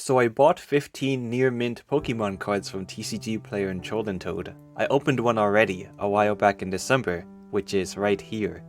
So I bought 15 near mint Pokemon cards from TCGPlayer and Toad. I opened one already, a while back in December, which is right here.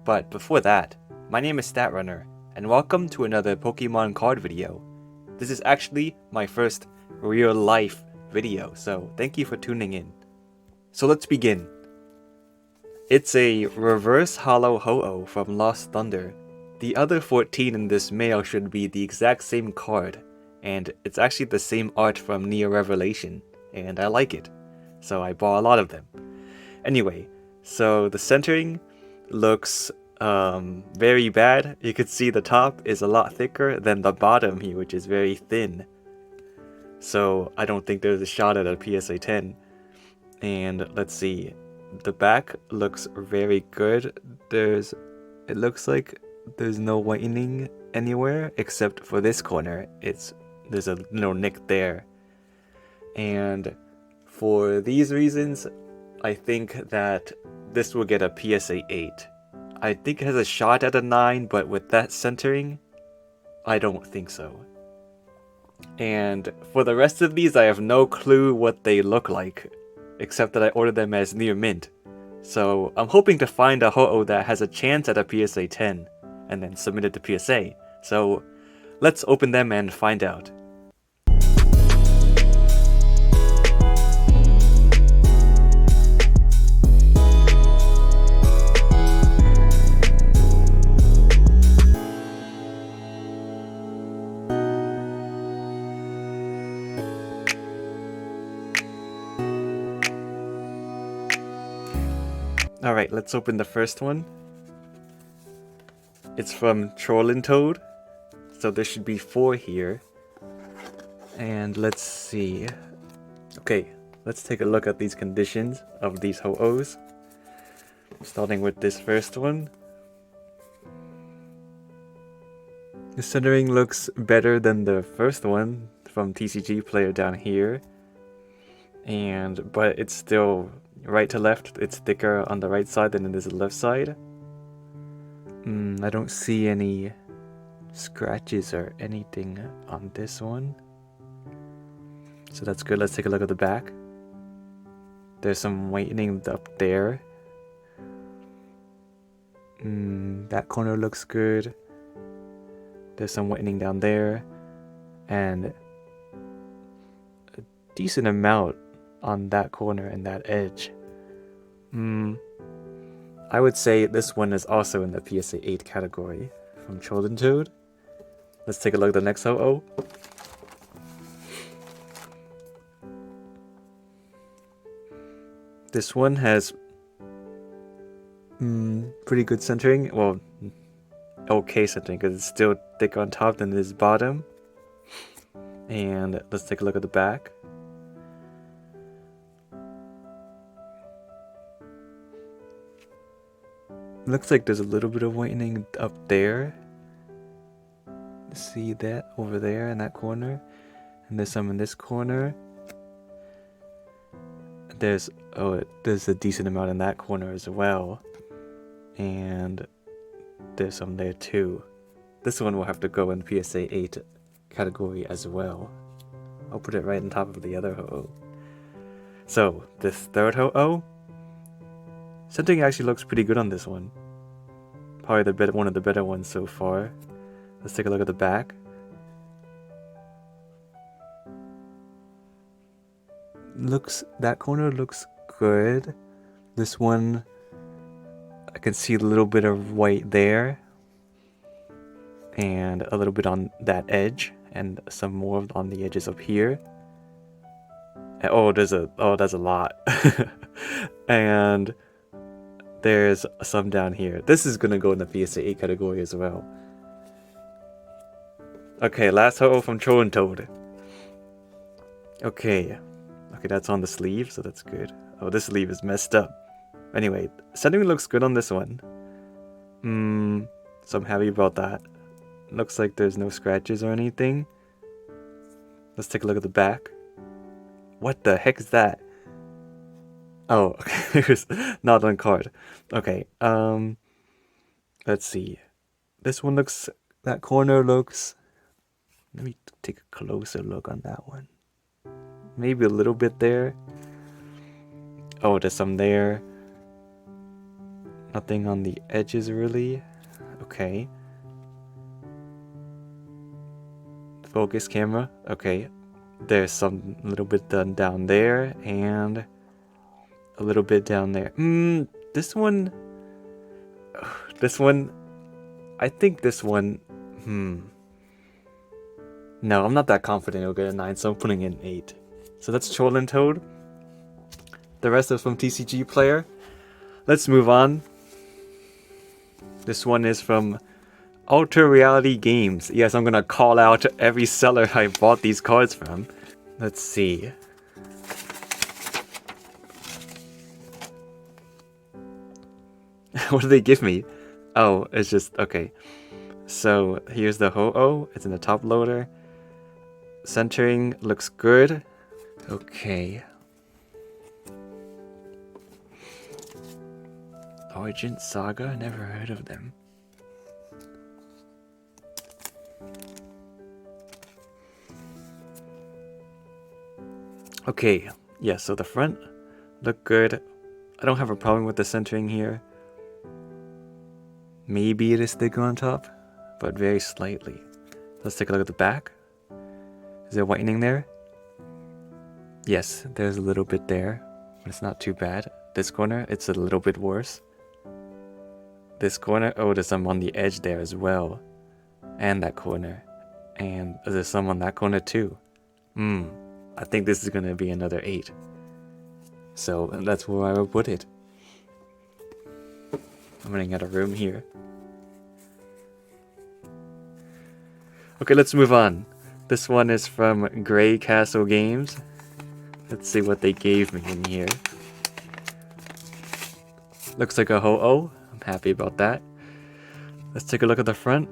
But before that, my name is StatRunner, and welcome to another Pokemon card video. This is actually my first real life video, so thank you for tuning in. So let's begin. It's a reverse holo Ho-Oh from Lost Thunder. The other 14 in this mail should be the exact same card, and it's actually the same art from Neo Revelation, and I like it, so I bought a lot of them. Anyway, so the centering looks very bad. You could see the top is a lot thicker than the bottom here, which is very thin. So I don't think there's a shot at a PSA 10. And let's see, the back looks very good. It looks like there's no whitening anywhere except for this corner. There's a little nick there. And for these reasons, I think that this will get a PSA 8. I think it has a shot at a 9, but with that centering, I don't think so. And for the rest of these, I have no clue what they look like, except that I ordered them as near mint. So I'm hoping to find a Ho-Oh that has a chance at a PSA 10, and then submit it to PSA. So let's open them and find out. Alright, let's open the first one. It's from Toad, so there should be 4 here. And let's see. Okay, let's take a look at these conditions of these Ho-Ohs. Starting with this first one. The centering looks better than the first one from TCGPlayer down here. But it's still right to left. It's thicker on the right side than it is the left side. I don't see any scratches or anything on this one, so that's good. Let's take a look at the back. There's some whitening up there. That corner looks good. There's some whitening down there, and a decent amount on that corner and that edge. I would say this one is also in the PSA 8 category from Toad. Let's take a look at the next Ho-Oh. This one has pretty good centering. Well, okay centering because it's still thicker on top than it is bottom. And let's take a look at the back. Looks like there's a little bit of whitening up there. See that over there in that corner, and there's some in this corner. There's a decent amount in that corner as well, and there's some there too. This one will have to go in PSA 8 category as well. I'll put it right on top of the other Ho-Oh. So this third Ho-Oh, centering actually looks pretty good on this one. Probably one of the better ones so far. Let's take a look at the back. That corner looks good. This one, I can see a little bit of white there, and a little bit on that edge, and some more on the edges up here. That's a lot. And there's some down here. This is gonna go in the PSA 8 category as well. Okay, last Ho-Oh from Toad. Okay, that's on the sleeve, so that's good. Oh, this sleeve is messed up. Anyway, centering looks good on this one. So I'm happy about that. Looks like there's no scratches or anything. Let's take a look at the back. What the heck is that? Oh, okay, there's not on card. Okay, let's see. This one that corner looks Let me take a closer look on that one. Maybe a little bit there. Oh, there's some there. Nothing on the edges really. Okay. Focus camera. Okay. There's some little bit done down there and a little bit down there. This one. I think this one. No, I'm not that confident it'll get a 9, so I'm putting in 8. So that's Troll Toad. The rest is from TCGPlayer. Let's move on. This one is from Alter Reality Games. Yes, I'm gonna call out every seller I bought these cards from. Let's see. What did they give me? Oh, it's just, okay. So here's the Ho-Oh. It's in the top loader. Centering looks good. Okay. Origin Saga? Never heard of them. Okay, yeah, so the front look good. I don't have a problem with the centering here. Maybe it is thicker on top, but very slightly. Let's take a look at the back. Is there whitening there? Yes, there's a little bit there, but it's not too bad. This corner, it's a little bit worse. This corner, oh, there's some on the edge there as well. And that corner. And there's some on that corner too. I think this is going to be another 8. So that's where I will put it. I'm running out of room here. Okay, let's move on. This one is from Grey Castle Games. Let's see what they gave me in here. Looks like a Ho-Oh. I'm happy about that. Let's take a look at the front.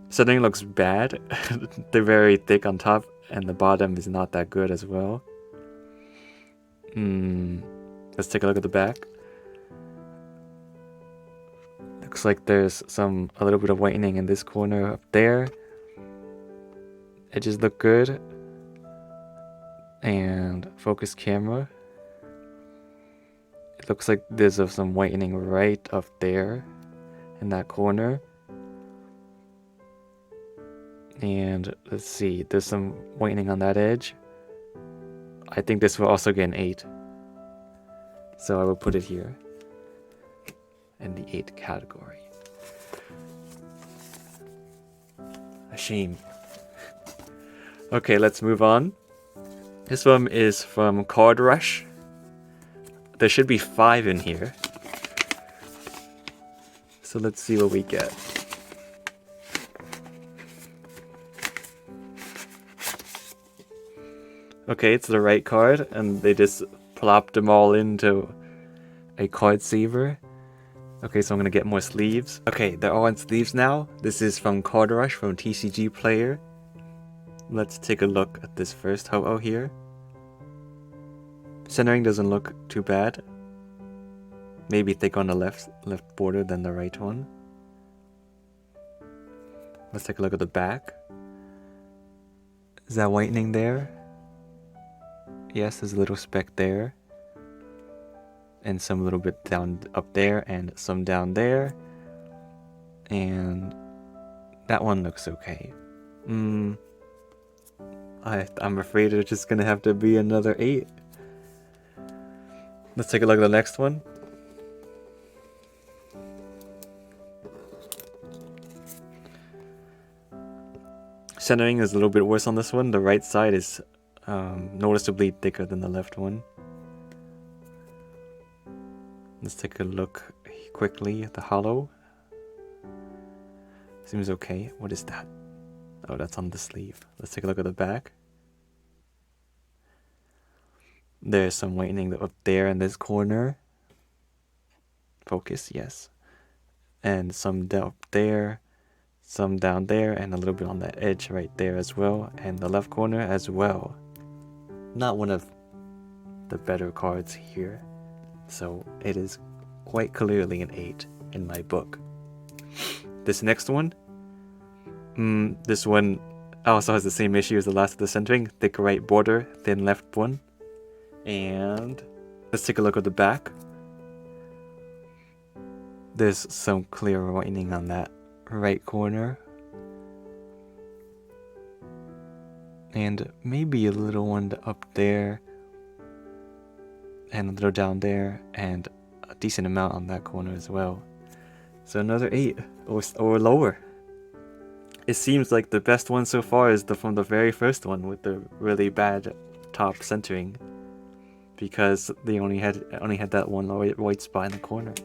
Setting looks bad. They're very thick on top, and the bottom is not that good as well. Let's take a look at the back. Looks like there's a little bit of whitening in this corner up there. Edges look good. And focus camera. It looks like there's some whitening right up there in that corner. And let's see, there's some whitening on that edge. I think this will also get an 8. So I will put it here in the 8 category. A shame. Okay, let's move on. This one is from Card Rush. There should be 5 in here. So let's see what we get. Okay, it's the right card, and they just plopped them all into a card saver. Okay, so I'm gonna get more sleeves. Okay, they're all in sleeves now. This is from Card Rush from TCGPlayer. Let's take a look at this first Ho-Oh here. Centering doesn't look too bad. Maybe thick on the left border than the right one. Let's take a look at the back. Is that whitening there? Yes, there's a little speck there. And some little bit down up there and some down there. And that one looks okay. I'm afraid it's just gonna have to be another 8. Let's take a look at the next one. Centering is a little bit worse on this one. The right side is noticeably thicker than the left one. Let's take a look quickly at the hollow. Seems okay. What is that? Oh, that's on the sleeve. Let's take a look at the back. There's some whitening up there in this corner. Focus, yes. And some down there, some down there, and a little bit on the edge right there as well, and the left corner as well. Not one of the better cards here, so it is quite clearly an 8 in my book. This next one, this one Also has the same issue as the last of the centering. Thick right border, thin left one. And let's take a look at the back. There's some clear whitening on that right corner. And maybe a little one up there. And a little down there. And a decent amount on that corner as well. So another 8 or lower. It seems like the best one so far is from the very first one with the really bad top centering, because they only had that one white spot in the corner.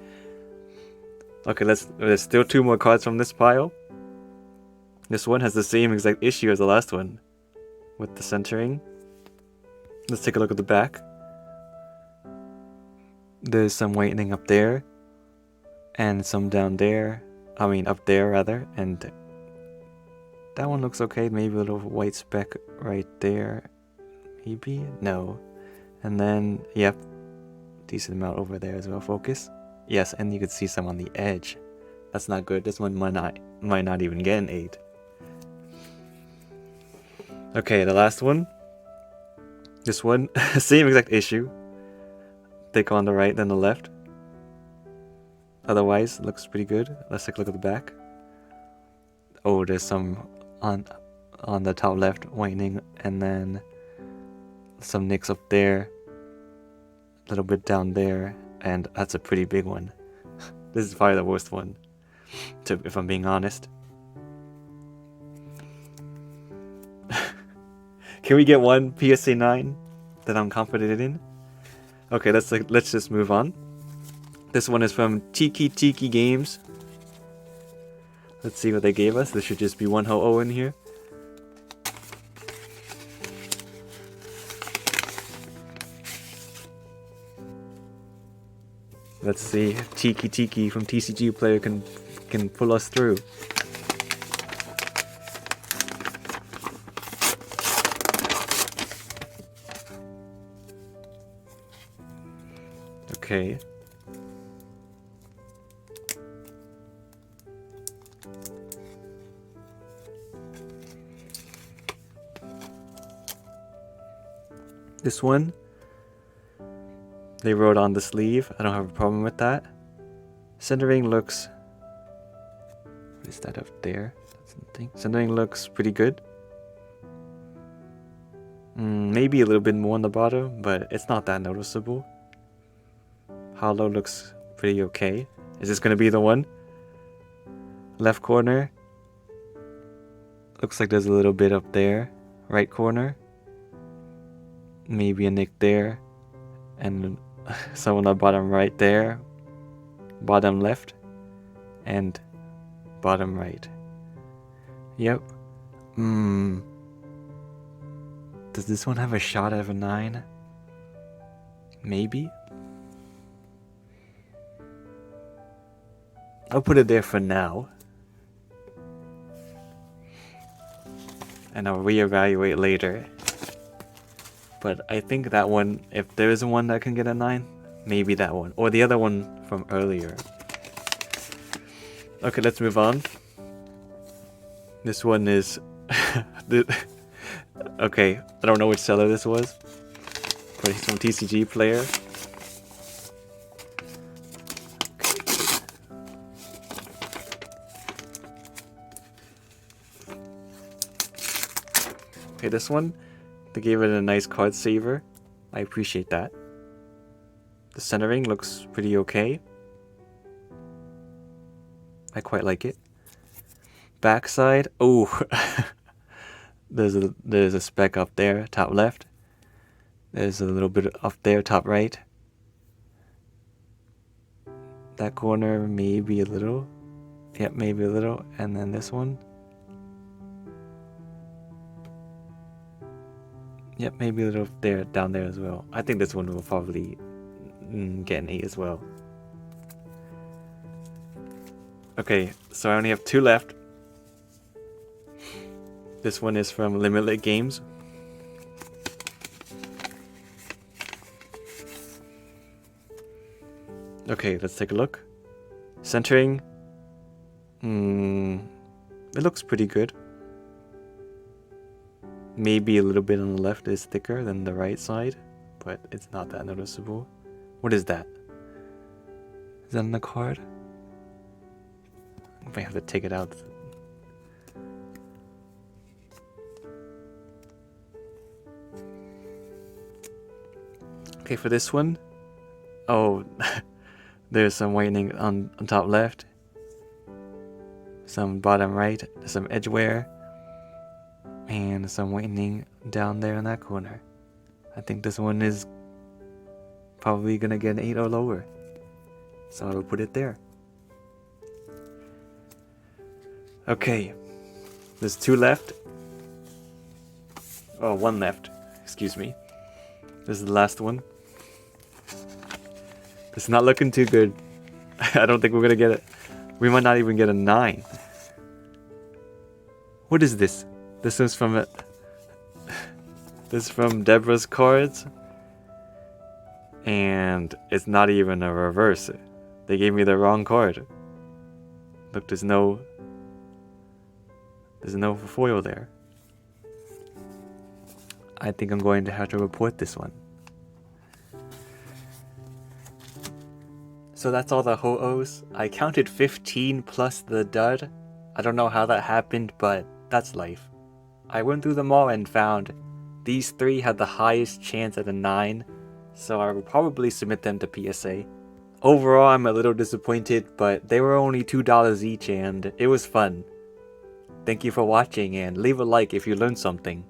Okay, there's still 2 more cards from this pile. This one has the same exact issue as the last one with the centering. Let's take a look at the back. There's some whitening up there and some down there. I mean up there rather, and that one looks okay. Maybe a little white speck right there. Maybe? No. And then, yep, decent amount over there as well. Focus. Yes, and you can see some on the edge. That's not good. This one might not even get an 8. Okay, the last one. This one, same exact issue. Thick on the right than the left. Otherwise, looks pretty good. Let's take a look at the back. Oh, there's some on the top left whitening, and then some nicks up there, a little bit down there, and that's a pretty big one. This is probably the worst one, if I'm being honest. Can we get one PSA 9 that I'm confident in? Okay, let's just move on. This one is from Tiki Games. Let's see what they gave us. There should just be one Ho-Oh in here. Let's see if Tiki from TCGPlayer can pull us through. Okay. This one, they wrote on the sleeve. I don't have a problem with that. Centering looks... What is that up there? That's nothing. Centering looks pretty good. Maybe a little bit more on the bottom, but it's not that noticeable. Hollow looks pretty okay. Is this going to be the one? Left corner. Looks like there's a little bit up there. Right corner. Maybe a nick there, and some on the bottom right there, bottom left, and bottom right. Yep. Does this one have a shot at a 9? Maybe. I'll put it there for now. And I'll reevaluate later. But I think that one, if there is one that can get a 9, maybe that one. Or the other one from earlier. Okay, let's move on. This one is... Okay, I don't know which seller this was. But it's from TCGPlayer. Okay, this one. They gave it a nice card saver. I appreciate that. The centering looks pretty okay. I quite like it. Backside, oh, there's a speck up there, top left. There's a little bit up there, top right. That corner, maybe a little. Yep, maybe a little. And then this one. Yep, maybe a little there, down there as well. I think this one will probably get an 8 as well. Okay, so I only have 2 left. This one is from Limited Games. Okay, let's take a look. Centering. It looks pretty good. maybe a little bit on the left is thicker than the right side, but it's not that noticeable. What is that? Is that on the card? I might have to take it out. Okay, for this one, oh, there's some whitening on top left, some bottom right, some edge wear, and some whitening down there in that corner. I think this one is probably gonna get an 8 or lower, so I will put it there. Okay, there's 2 left. Oh, 1 left, excuse me. This is the last one. It's not looking too good. I don't think we're gonna get it. We might not even get a 9. What is this? This is from it. This is from Deborah's cards. And it's not even a reverse. They gave me the wrong card. Look, there's no foil there. I think I'm going to have to report this one. So that's all the ho-ohs. I counted 15 plus the dud. I don't know how that happened, but that's life. I went through them all and found these 3 had the highest chance at a 9, so I will probably submit them to PSA. Overall, I'm a little disappointed, but they were only $2 each and it was fun. Thank you for watching and leave a like if you learned something.